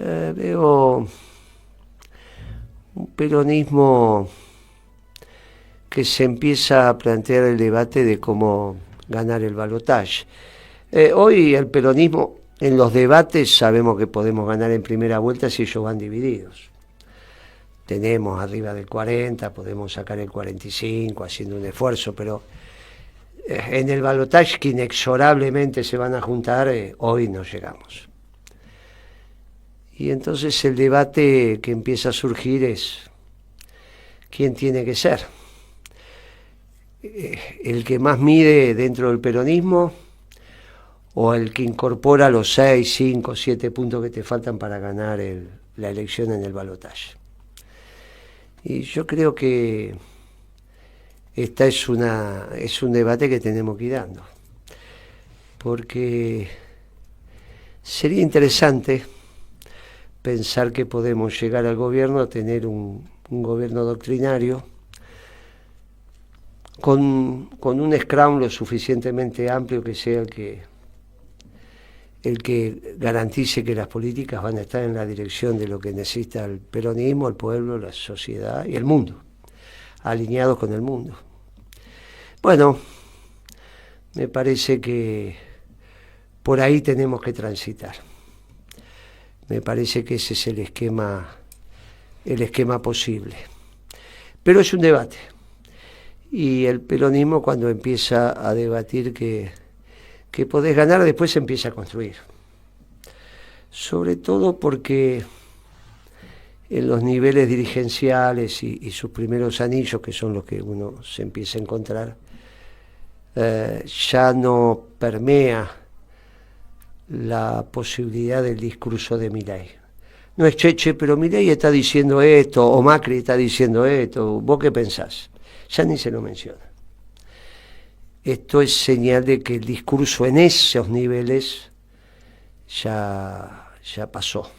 Veo un peronismo que se empieza a plantear el debate de cómo ganar el balotaje. Hoy el peronismo, en los debates, sabemos que podemos ganar en primera vuelta si ellos van divididos. Tenemos arriba del 40, podemos sacar el 45 haciendo un esfuerzo, pero en el balotaje que inexorablemente se van a juntar, hoy no llegamos. Y entonces el debate que empieza a surgir es quién tiene que ser. El que más mide dentro del peronismo o el que incorpora los 6, 5, 7 puntos que te faltan para ganar la elección en el balotaje. Y yo creo que esta es un debate que tenemos que ir dando, porque sería interesante pensar que podemos llegar al gobierno a tener un gobierno doctrinario con un scrum lo suficientemente amplio que sea el que garantice que las políticas van a estar en la dirección de lo que necesita el peronismo, el pueblo, la sociedad y el mundo, alineados con el mundo. Bueno, me parece que por ahí tenemos que transitar. Me parece que ese es el esquema posible. Pero es un debate. Y el peronismo, cuando empieza a debatir que podés ganar, después se empieza a construir. Sobre todo porque en los niveles dirigenciales y sus primeros anillos, que son los que uno se empieza a encontrar, ya no permea la posibilidad del discurso de Milei. No es che, pero Milei está diciendo esto, o Macri está diciendo esto, ¿vos qué pensás? Ya ni se lo menciona. Esto es señal de que el discurso en esos niveles ya pasó.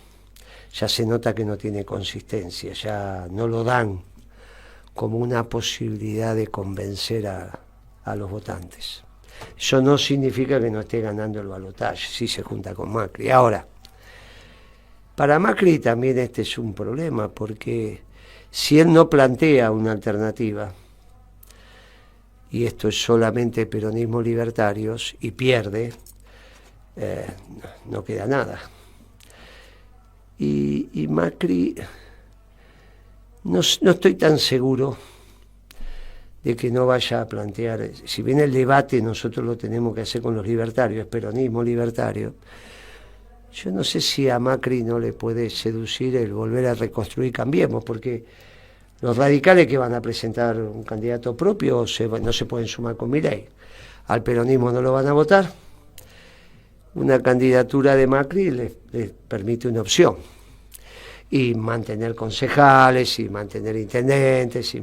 Ya se nota que no tiene consistencia, ya no lo dan como una posibilidad de convencer a los votantes. Eso no significa que no esté ganando el balotaje, si se junta con Macri. Ahora, para Macri también este es un problema, porque si él no plantea una alternativa, y esto es solamente peronismo libertarios, y pierde, no queda nada. Y Macri, no estoy tan seguro de que no vaya a plantear, si bien el debate nosotros lo tenemos que hacer con los libertarios, es peronismo libertario, yo no sé si a Macri no le puede seducir el volver a reconstruir Cambiemos, porque los radicales que van a presentar un candidato propio no se pueden sumar con Milei, al peronismo no lo van a votar, una candidatura de Macri les permite una opción, y mantener concejales, y mantener intendentes,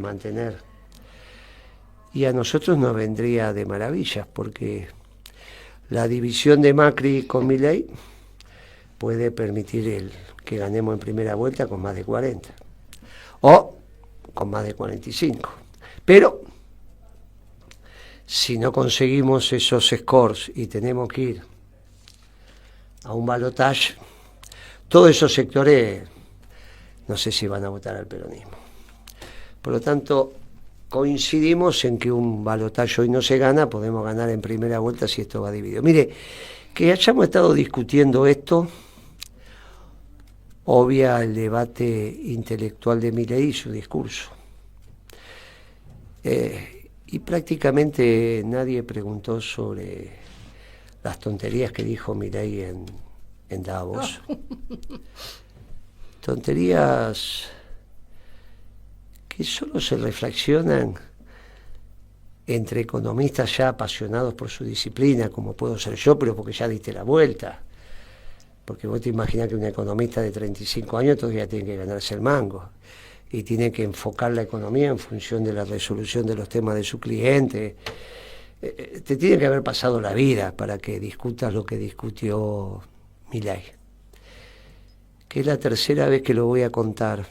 y a nosotros nos vendría de maravillas, porque la división de Macri con Milei puede permitir que ganemos en primera vuelta con más de 40, o con más de 45. Pero si no conseguimos esos scores y tenemos que ir a un balotaje, todos esos sectores no sé si van a votar al peronismo. Por lo tanto, coincidimos en que un balotaje hoy no se gana, podemos ganar en primera vuelta si esto va dividido. Mire, que hayamos estado discutiendo esto obvia el debate intelectual de Milei y su discurso. Y prácticamente nadie preguntó sobre las tonterías que dijo Milei en Davos. Tonterías que solo se reflexionan entre economistas ya apasionados por su disciplina, como puedo ser yo, pero porque ya diste la vuelta. Porque vos te imaginás que un economista de 35 años todavía tiene que ganarse el mango y tiene que enfocar la economía en función de la resolución de los temas de su cliente. Te tiene que haber pasado la vida para que discutas lo que discutió Milei. Que es la tercera vez que lo voy a contar,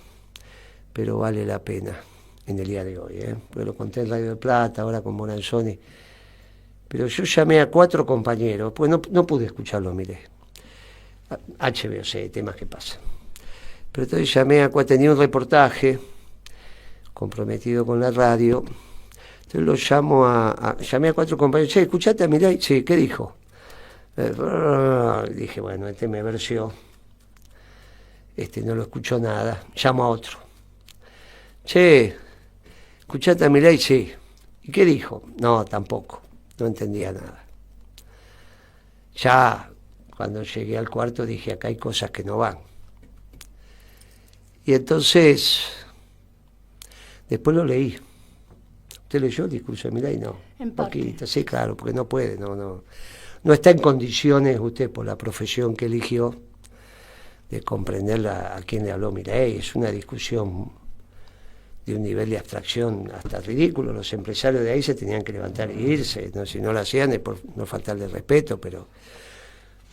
pero vale la pena en el día de hoy, porque lo conté en Radio del Plata, ahora con Moranzoni. Pero yo llamé a 4 compañeros, pues no pude escucharlo, Milei. HBO, temas que pasan. Pero entonces llamé tenía un reportaje comprometido con la radio, entonces lo llamé a 4 compañeros, che, ¿escuchaste a Milei? Sí, ¿qué dijo? Dije, bueno, este me versió, no lo escuchó nada, llamo a otro. Che, ¿escuchaste a Milei? Sí. ¿Y qué dijo? No, tampoco, no entendía nada. Ya cuando llegué al cuarto dije, acá hay cosas que no van. Y entonces, después lo leí. ¿Usted leyó el discurso de Milei? No. En parte. Poquito, sí, claro, porque no puede, no está en condiciones usted, por la profesión que eligió, de comprender a quién le habló Milei. Es una discusión de un nivel de abstracción hasta ridículo. Los empresarios de ahí se tenían que levantar e irse, ¿no? Si no lo hacían es por no faltarle respeto, pero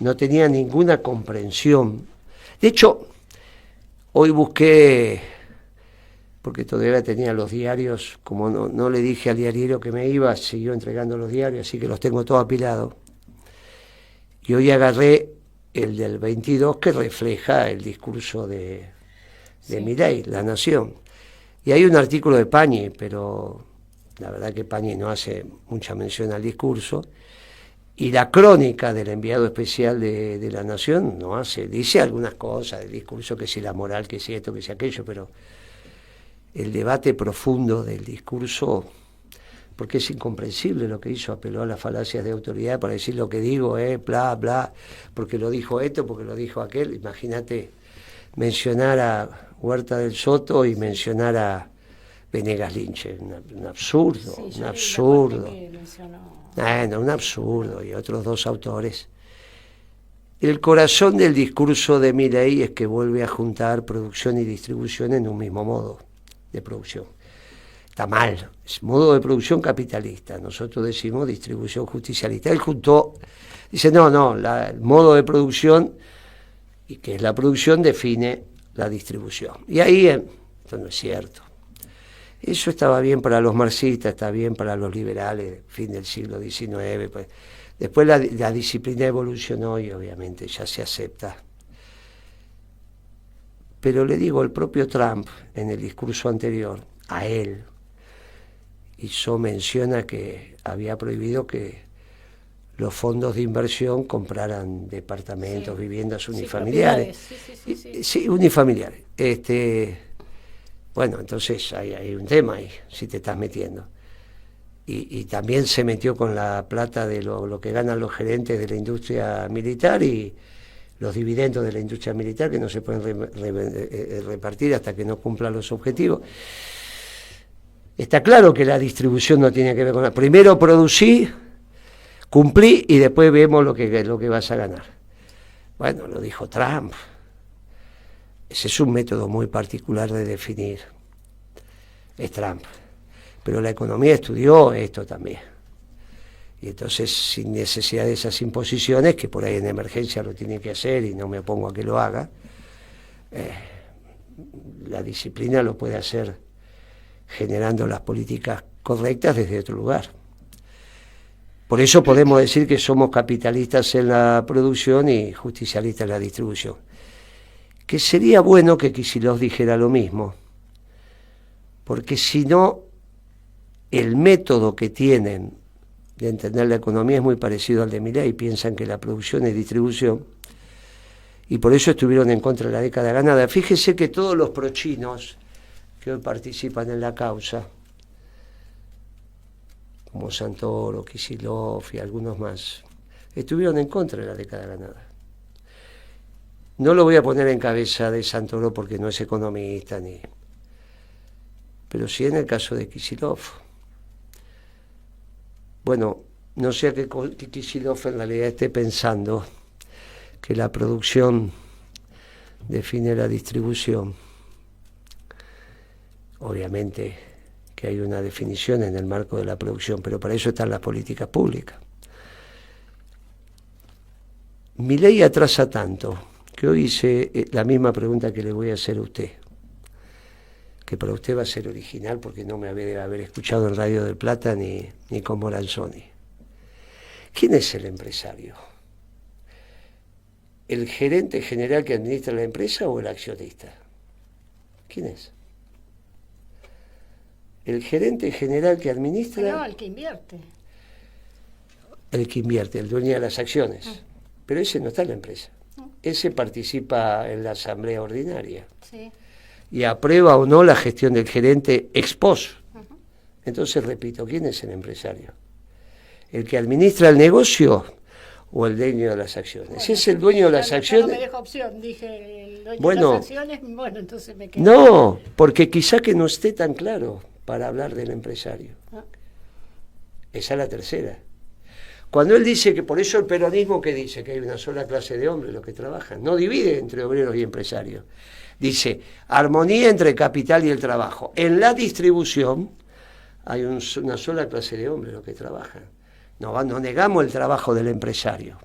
no tenía ninguna comprensión. De hecho, hoy busqué, porque todavía tenía los diarios, como no le dije al diario que me iba, siguió entregando los diarios, así que los tengo todos apilados. Y hoy agarré el del 22 que refleja el discurso de Milei, La Nación. Y hay un artículo de Pañi, pero la verdad que Pañi no hace mucha mención al discurso. Y la crónica del enviado especial de La Nación no hace, dice algunas cosas del discurso, que si la moral, que si esto, que si aquello, pero el debate profundo del discurso, porque es incomprensible lo que hizo, apeló a las falacias de autoridad para decir lo que digo, bla, bla, porque lo dijo esto, porque lo dijo aquel. Imagínate mencionar a Huerta del Soto y mencionar a Venegas Lynch, un absurdo, Sí, un absurdo. Un absurdo, y otros 2 autores. El corazón del discurso de Milei es que vuelve a juntar producción y distribución en un mismo modo de producción. Está mal, es modo de producción capitalista, nosotros decimos distribución justicialista. Él juntó, dice, el modo de producción, y que es la producción, define la distribución. Y ahí, esto no es cierto. Eso estaba bien para los marxistas, está bien para los liberales, fin del siglo XIX. Pues. Después la disciplina evolucionó y obviamente ya se acepta. Pero le digo, el propio Trump, en el discurso anterior, a él, menciona que había prohibido que los fondos de inversión compraran departamentos, viviendas unifamiliares. Sí, unifamiliares. Bueno, entonces hay un tema ahí, si te estás metiendo. Y también se metió con la plata de lo que ganan los gerentes de la industria militar y los dividendos de la industria militar, que no se pueden repartir hasta que no cumplan los objetivos. Está claro que la distribución no tiene que ver con la... Primero producí, cumplí y después vemos lo que vas a ganar. Bueno, lo dijo Trump. Ese es un método muy particular de definir. Es Trump. Pero la economía estudió esto también. Y entonces, sin necesidad de esas imposiciones, que por ahí en emergencia lo tiene que hacer y no me opongo a que lo haga, la disciplina lo puede hacer generando las políticas correctas desde otro lugar. Por eso podemos decir que somos capitalistas en la producción y justicialistas en la distribución. Que sería bueno que Kicillof dijera lo mismo, porque si no, el método que tienen de entender la economía es muy parecido al de Milei, piensan que la producción es distribución, y por eso estuvieron en contra de la década ganada. Fíjese que todos los prochinos que hoy participan en la causa, como Santoro, Kicillof y algunos más, estuvieron en contra de la década ganada. No lo voy a poner en cabeza de Santoro porque no es economista, pero sí en el caso de Kicillof. Bueno, no sea que Kicillof en realidad esté pensando que la producción define la distribución. Obviamente que hay una definición en el marco de la producción, pero para eso están las políticas públicas. Milei atrasa tanto que hoy hice la misma pregunta que le voy a hacer a usted, que para usted va a ser original porque no me debe haber escuchado en Radio del Plata ni con Moranzoni. ¿Quién es el empresario? ¿El gerente general que administra la empresa o el accionista? ¿Quién es? El gerente general que administra... No, el que invierte. El que invierte, el dueño de las acciones. Pero ese no está en la empresa. Ese participa en la asamblea ordinaria. Sí. Y aprueba o no la gestión del gerente ex post. Entonces, repito, ¿quién es el empresario? ¿El que administra el negocio o el dueño de las acciones? Bueno, si es el dueño de las acciones... No me deja opción, dije, el dueño bueno, de las acciones, bueno, entonces me quedo... No, porque quizá que no esté tan claro para hablar del empresario. Esa es la tercera. Cuando él dice que por eso el peronismo, que dice que hay una sola clase de hombres los que trabajan, no divide entre obreros y empresarios. Dice, armonía entre el capital y el trabajo. En la distribución hay una sola clase de hombres los que trabajan. No negamos el trabajo del empresario.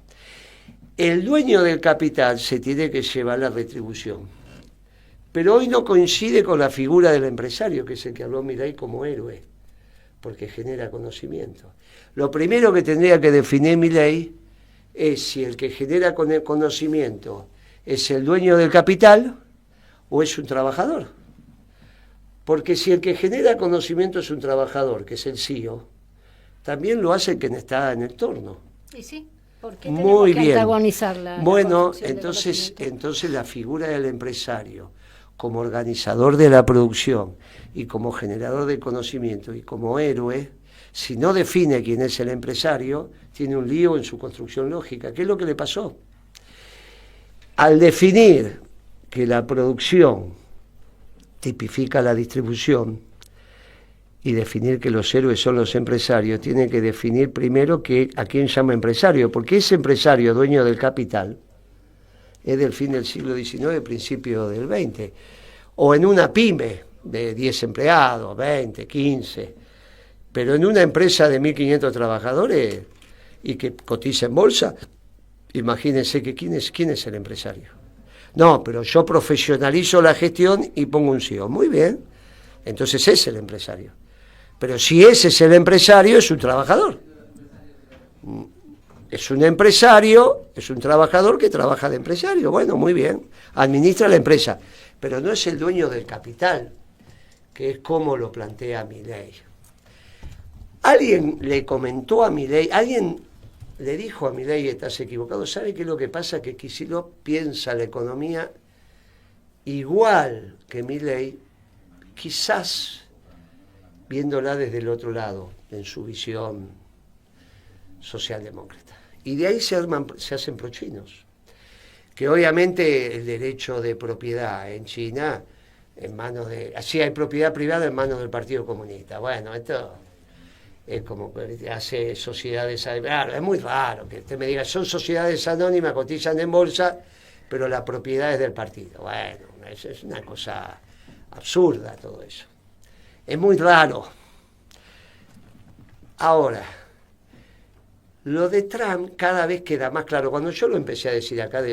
El dueño del capital se tiene que llevar la retribución. Pero hoy no coincide con la figura del empresario, que es el que habló Milei como héroe, porque genera conocimiento. Lo primero que tendría que definir Milei es si el que genera conocimiento es el dueño del capital o es un trabajador. Porque si el que genera conocimiento es un trabajador, que es el CEO, también lo hace quien está en el torno. ¿Y sí? ¿Por qué tenemos que antagonizar la Bueno, entonces la figura del empresario como organizador de la producción y como generador de conocimiento y como héroe, si no define quién es el empresario, tiene un lío en su construcción lógica. ¿Qué es lo que le pasó? Al definir que la producción tipifica la distribución y definir que los héroes son los empresarios, tiene que definir primero a quién llama empresario, porque ese empresario, dueño del capital, es del fin del siglo XIX, principio del XX, o en una pyme de 10 empleados, 20, 15, pero en una empresa de 1.500 trabajadores y que cotiza en bolsa, imagínense que ¿quién es el empresario? No, pero yo profesionalizo la gestión y pongo un CEO. Muy bien, entonces es el empresario. Pero si ese es el empresario, es un trabajador. Es un empresario, es un trabajador que trabaja de empresario. Bueno, muy bien, administra la empresa, pero no es el dueño del capital, que es como lo plantea Milei. Alguien le comentó a Milei, alguien le dijo a Milei, estás equivocado. ¿Sabe qué es lo que pasa? Que Kicillof piensa la economía igual que Milei, quizás viéndola desde el otro lado, en su visión socialdemócrata. Y de ahí se hacen prochinos. Que obviamente el derecho de propiedad en China, en manos de... Así hay propiedad privada en manos del Partido Comunista. Bueno, esto es como que hace sociedades... Claro, es muy raro que usted me diga, son sociedades anónimas, cotizan en bolsa, pero la propiedad es del partido. Bueno, eso es una cosa absurda todo eso. Es muy raro. Ahora, lo de Trump cada vez queda más claro. Cuando yo lo empecé a decir acá,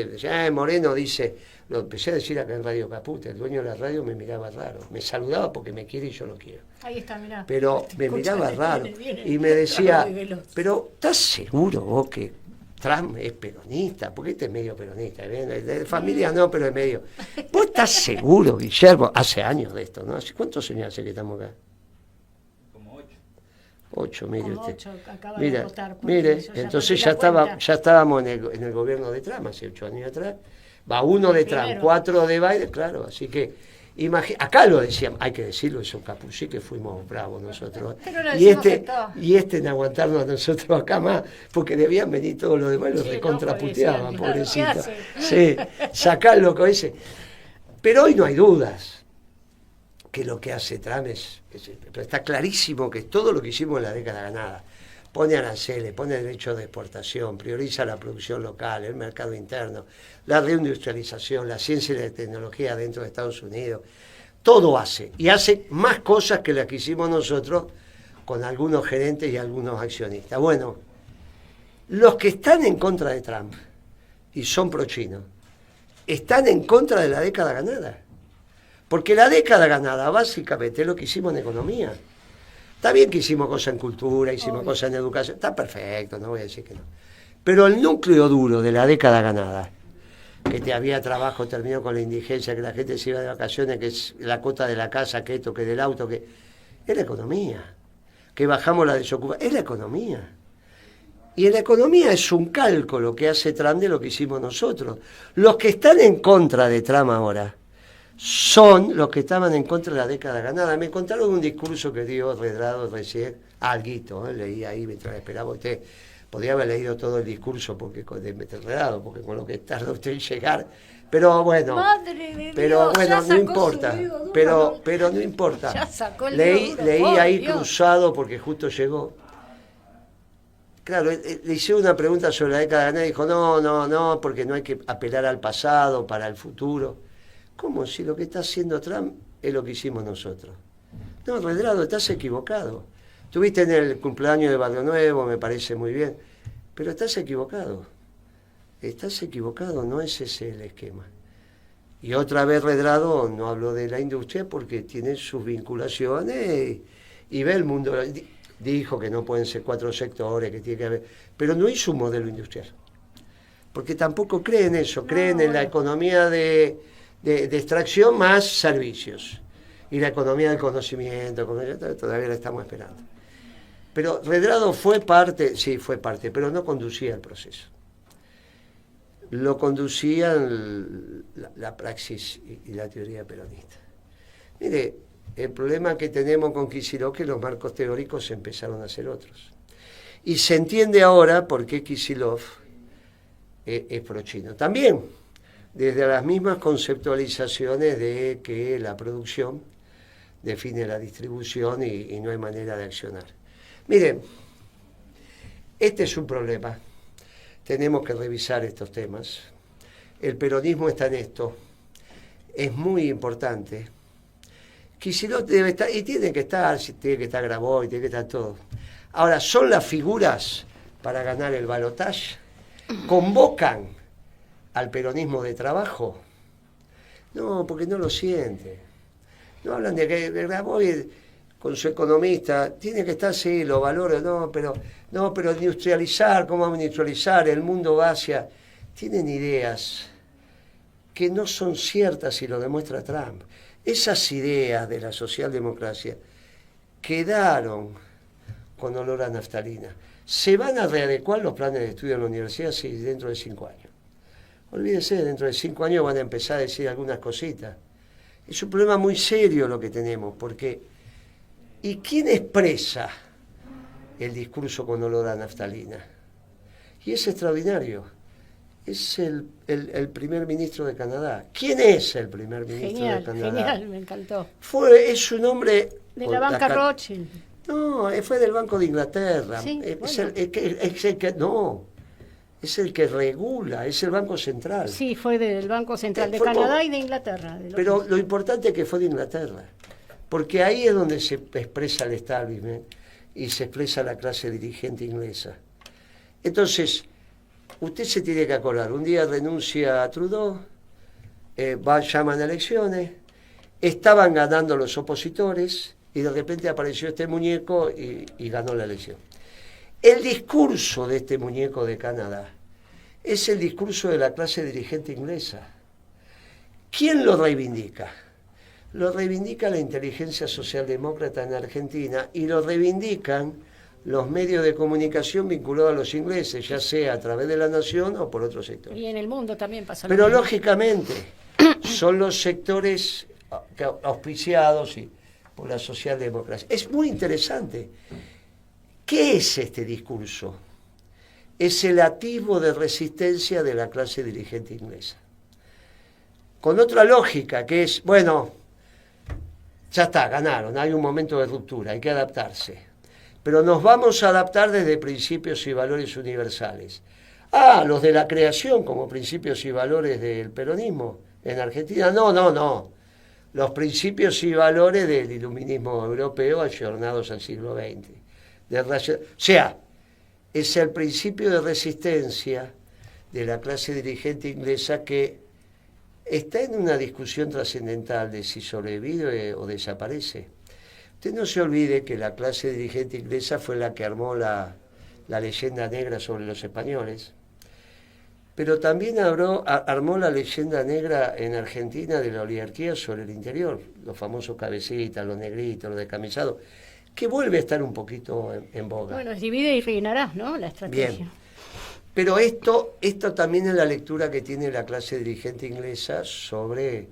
Moreno dice, lo empecé a decir acá en Radio Caput, el dueño de la radio me miraba raro, me saludaba porque me quiere y yo lo quiero. Ahí está, mirá. Pero me miraba raro y me decía, pero ¿estás seguro vos que Trump es peronista? Porque este es medio peronista, de familia no, pero es medio. ¿Vos estás seguro, Guillermo? Hace años de esto, ¿no? ¿Cuántos años hace que estamos acá? 8, mire usted. Mire, entonces ya estábamos en el gobierno de Trump, hace 8 años atrás. Va 1 de Trump, 4 de Biden, claro, así que acá lo decían, hay que decirlo, eso Capucí, que fuimos bravos nosotros. Y en aguantarnos a nosotros acá más, porque debían venir todos los demás y los recontraputeaban, pobrecitos. Sí, sacar el loco ese. Pero hoy no hay dudas que lo que hace Trump pero está clarísimo que todo lo que hicimos en la década ganada, pone aranceles, pone derecho de exportación, prioriza la producción local, el mercado interno, la reindustrialización, la ciencia y la tecnología dentro de Estados Unidos, todo hace, y hace más cosas que las que hicimos nosotros con algunos gerentes y algunos accionistas. Bueno, los que están en contra de Trump y son pro-chinos, están en contra de la década ganada. Porque la década ganada básicamente es lo que hicimos en economía. Está bien que hicimos cosas en cultura, hicimos cosas en educación, está perfecto, no voy a decir que no. Pero el núcleo duro de la década ganada que había trabajo, terminó con la indigencia, que la gente se iba de vacaciones, que es la cuota de la casa, que esto, que del auto, que... Es la economía. Que bajamos la desocupación. Es la economía. Y en la economía es un cálculo que hace Trump de lo que hicimos nosotros. Los que están en contra de Trump ahora son los que estaban en contra de la década ganada. Me contaron un discurso que dio Redrado recién, alguito, leí ahí mientras esperaba usted. Podría haber leído todo el discurso porque con lo que tardó usted en llegar. Pero bueno, no importa. Pero no importa. Leí ahí Dios. Cruzado porque justo llegó. Claro, le hicieron una pregunta sobre la década ganada y dijo, no, porque no hay que apelar al pasado para el futuro. ¿Cómo? Si lo que está haciendo Trump es lo que hicimos nosotros. No, Redrado, estás equivocado. Estuviste en el cumpleaños de Barrio Nuevo, me parece muy bien, pero estás equivocado. Estás equivocado, no es ese el esquema. Y otra vez Redrado no habló de la industria porque tiene sus vinculaciones y ve el mundo. Dijo que no pueden ser 4 sectores, que tiene que haber, pero no hizo un modelo industrial. Porque tampoco cree en eso, creen en la economía de extracción más servicios. Y la economía del conocimiento, todavía la estamos esperando. Pero Redrado fue parte, pero no conducía el proceso. Lo conducían la praxis y la teoría peronista. Mire, el problema que tenemos con Kicillof es que los marcos teóricos empezaron a ser otros. Y se entiende ahora por qué Kicillof es pro-chino. También, desde las mismas conceptualizaciones de que la producción define la distribución y no hay manera de accionar. Miren, este es un problema. Tenemos que revisar estos temas. El peronismo está en esto. Es muy importante. Kicillof debe estar, y tiene que estar Grabois, tiene que estar todo. Ahora, ¿son las figuras para ganar el balotaje? ¿Convocan al peronismo de trabajo? No, porque no lo siente. No hablan de que Grabois con su economista, tiene que estar, sí, los valores, pero industrializar, ¿cómo vamos a industrializar? El mundo va hacia... Tienen ideas que no son ciertas y lo demuestra Trump. Esas ideas de la socialdemocracia quedaron con olor a naftalina. ¿Se van a readecuar los planes de estudio en la universidad? Sí, dentro de 5 años. Olvídese, dentro de 5 años van a empezar a decir algunas cositas. Es un problema muy serio lo que tenemos, porque... ¿Y quién expresa el discurso con olor a naftalina? Y es extraordinario. Es el primer ministro de Canadá. ¿Quién es el primer ministro de Canadá? Genial, me encantó. Es un hombre... De la banca Rothschild. No, fue del Banco de Inglaterra. Sí, es el que regula, es el Banco Central. Sí, fue del Banco Central de Canadá y de Inglaterra. Pero lo importante es que fue de Inglaterra. Porque ahí es donde se expresa el establishment y se expresa la clase dirigente inglesa. Entonces, usted se tiene que acordar, un día renuncia a Trudeau, llaman a elecciones, estaban ganando los opositores y de repente apareció este muñeco y ganó la elección. El discurso de este muñeco de Canadá es el discurso de la clase dirigente inglesa. ¿Quién lo reivindica? Lo reivindica la inteligencia socialdemócrata en Argentina y lo reivindican los medios de comunicación vinculados a los ingleses, ya sea a través de La Nación o por otros sectores. Y en el mundo también pasa lo mismo. Pero lógicamente son los sectores auspiciados por la socialdemocracia. Es muy interesante. ¿Qué es este discurso? Es el atisbo de resistencia de la clase dirigente inglesa. Con otra lógica, que es, ya está, ganaron, hay un momento de ruptura, hay que adaptarse. Pero nos vamos a adaptar desde principios y valores universales. Los de la creación como principios y valores del peronismo en Argentina. No. Los principios y valores del iluminismo europeo ayornados al siglo XX. Es el principio de resistencia de la clase dirigente inglesa que está en una discusión trascendental de si sobrevive o desaparece. Usted no se olvide que la clase dirigente inglesa fue la que armó la leyenda negra sobre los españoles. pero también armó la leyenda negra en Argentina de la oligarquía sobre el interior, los famosos cabecitas, los negritos, los descamisados, que vuelve a estar un poquito en boga. Bueno, divide y reinarás, ¿no? La estrategia. Bien. Pero esto también es la lectura que tiene la clase dirigente inglesa sobre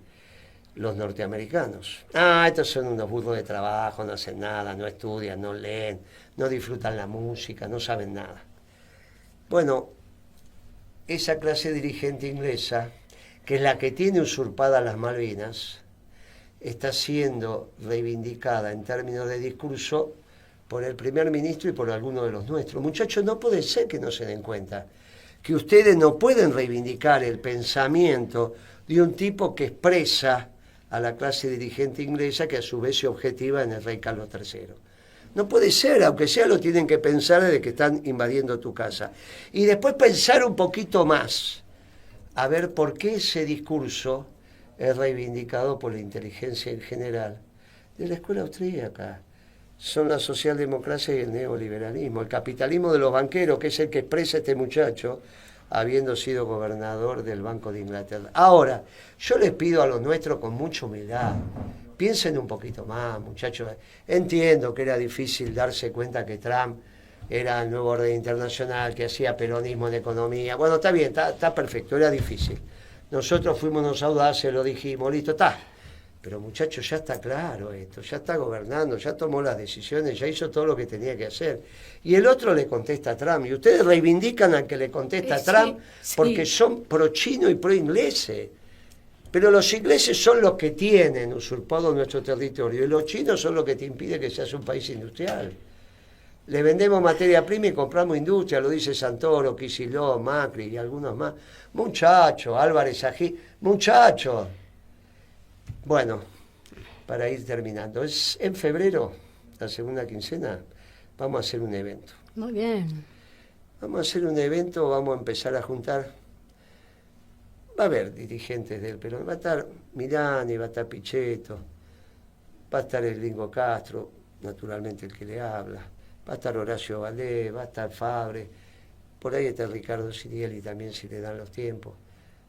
los norteamericanos. Estos son unos burros de trabajo, no hacen nada, no estudian, no leen, no disfrutan la música, no saben nada. Bueno, esa clase dirigente inglesa, que es la que tiene usurpadas las Malvinas, está siendo reivindicada en términos de discurso por el primer ministro y por algunos de los nuestros. Muchachos, no puede ser que no se den cuenta que ustedes no pueden reivindicar el pensamiento de un tipo que expresa a la clase dirigente inglesa, que a su vez se objetiva en el rey Carlos III. No puede ser, aunque sea lo tienen que pensar desde que están invadiendo tu casa. Y después pensar un poquito más, a ver por qué ese discurso es reivindicado por la inteligencia en general de la escuela austríaca. Son la socialdemocracia y el neoliberalismo, el capitalismo de los banqueros, que es el que expresa este muchacho, habiendo sido gobernador del Banco de Inglaterra. Ahora, yo les pido a los nuestros con mucha humildad, piensen un poquito más, muchachos. Entiendo que era difícil darse cuenta que Trump era el nuevo orden internacional, que hacía peronismo en economía. Bueno, está bien, está perfecto, era difícil. Nosotros fuimos unos audaces, lo dijimos, listo, está. Pero muchachos, ya está claro esto, ya está gobernando, ya tomó las decisiones, ya hizo todo lo que tenía que hacer. Y el otro le contesta a Trump. Y ustedes reivindican al que le contesta a Trump porque son pro-chino y pro-ingleses. Pero los ingleses son los que tienen usurpado nuestro territorio y los chinos son los que te impiden que seas un país industrial. Le vendemos materia prima y compramos industria, lo dice Santoro, Kicillof, Macri y algunos más. Muchachos, Álvarez Ají, muchachos. Bueno, para ir terminando, es en febrero, la segunda quincena, vamos a hacer un evento. Muy bien. Vamos a hacer un evento, vamos a empezar a juntar. Va a haber dirigentes del Perón, va a estar Milani, va a estar Pichetto, va a estar el Gringo Castro, naturalmente el que le habla, va a estar Horacio Valdés, va a estar Fabre, por ahí está Ricardo Sirieli también si le dan los tiempos,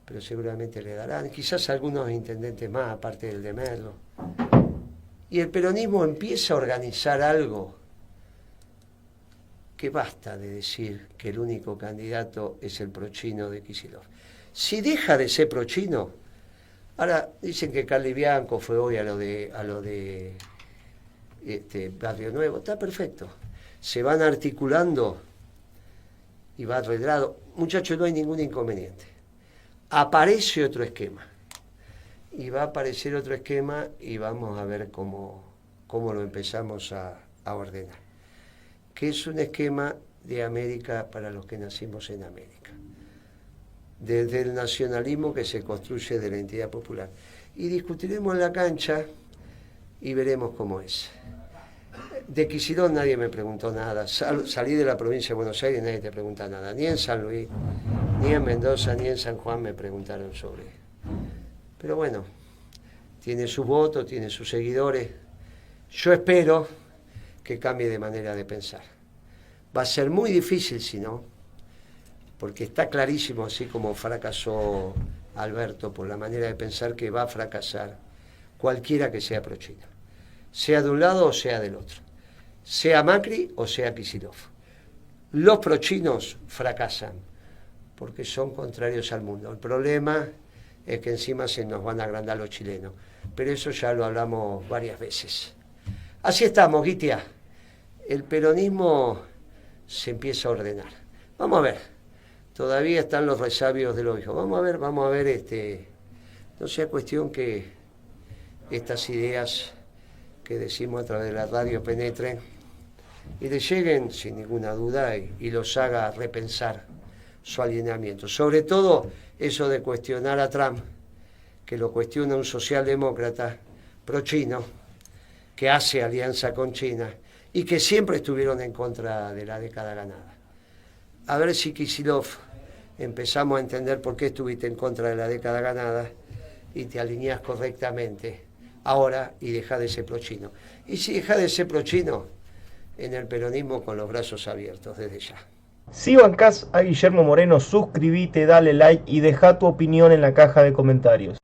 pero seguramente le darán, quizás algunos intendentes más, aparte del de Merlo. Y el peronismo empieza a organizar algo que basta de decir que el único candidato es el prochino de Kicillof. Si deja de ser prochino, ahora dicen que Carly Bianco fue hoy a lo de Barrio Nuevo, está perfecto. Se van articulando y va arreglado. Muchachos, no hay ningún inconveniente. Aparece otro esquema. Y va a aparecer otro esquema y vamos a ver cómo lo empezamos a ordenar. Que es un esquema de América para los que nacimos en América. Desde el nacionalismo que se construye de la entidad popular. Y discutiremos en la cancha y veremos cómo es. De Kicillof nadie me preguntó nada. Salí de la provincia de Buenos Aires y nadie te pregunta nada. Ni en San Luis, ni en Mendoza, ni en San Juan me preguntaron sobre él. Pero bueno, tiene sus votos, tiene sus seguidores. Yo espero que cambie de manera de pensar. Va a ser muy difícil si no, porque está clarísimo, así como fracasó Alberto por la manera de pensar, que va a fracasar cualquiera que sea pro-chino, sea de un lado o sea del otro, sea Macri o sea Kicillof. Los pro-chinos fracasan porque son contrarios al mundo. El problema es que encima se nos van a agrandar los chilenos, pero eso ya lo hablamos varias veces. Así estamos, Guitia. El peronismo se empieza a ordenar. Vamos a ver. Todavía están los resabios del ojo. Vamos a ver, no sea cuestión que estas ideas que decimos a través de la radio penetren y les lleguen sin ninguna duda y los haga repensar su alineamiento. Sobre todo eso de cuestionar a Trump, que lo cuestiona un socialdemócrata pro-chino, que hace alianza con China y que siempre estuvieron en contra de la década ganada. A ver si Kicillof empezamos a entender por qué estuviste en contra de la década ganada y te alineás correctamente ahora y dejá de ser pro-chino. Y si dejá de ser pro-chino, en el peronismo con los brazos abiertos desde ya. Si bancás a Guillermo Moreno, suscríbete, dale like y deja tu opinión en la caja de comentarios.